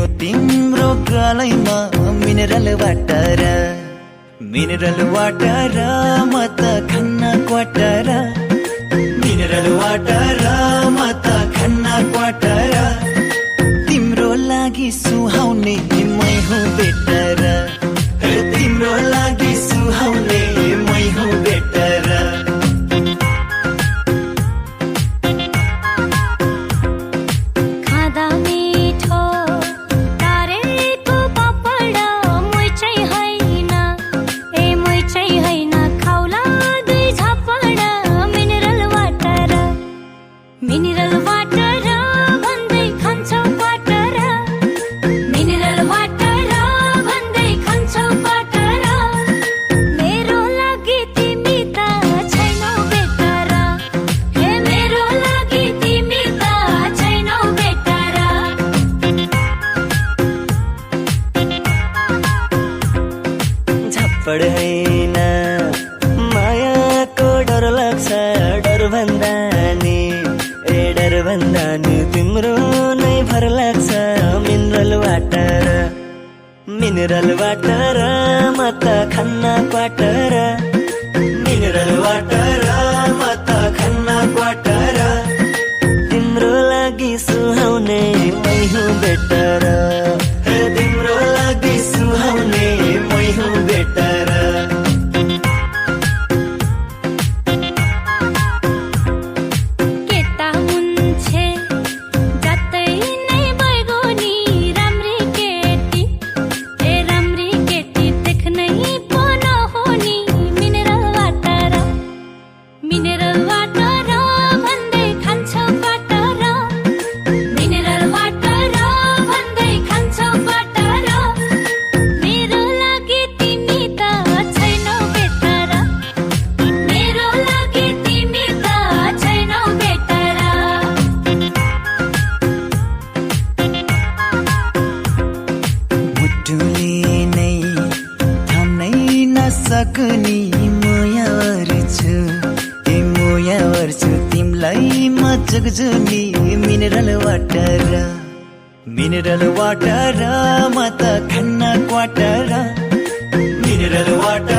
थियो तिम्रो गलैमा mineral water म त खन्न क्वाटर मिनरल वाटर म त खन्न क्वाटर तिम्रो लागि सुहाउने मै हुँ बेटर तिम्रो लागि सुहाउने मै हुँ बेटर मिनरल वाटर भन्दै खान्छौ क्वाटर मिनरल वाटर भन्दै खान्छौ क्वाटर मेरो लागि तिमी त छैनौ बेटर हे मेरो लागि तिमी त छैनौ बेटर झप्पड हैन मायाको डर लाग्छ डर भन्दा नि तिम्रो नै भर लाग्छ मिनरल वाटर म त खन्न क्वाटर मिनरल वाटर म त खन्न क्वाटर तिम्रो लागि सुहाउने मै हुँ बेटर तिम्रो लागि सुहाउने मै हुँ बेटर मिनरल वाटर भन्दै खान्छौ क्वाटर मिनरल वाटर भन्दै खान्छौ क्वाटर मेरो लागि तिमी त छैनौ बेटर मेरो लागि तिमी त छैनौ बेटर मुटुले नै थाम्नै नसक्ने मोयावर छु तिमलाई म जगजुनी मिनरल वाटर म त खन्न क्वाटर मिनरल वाटर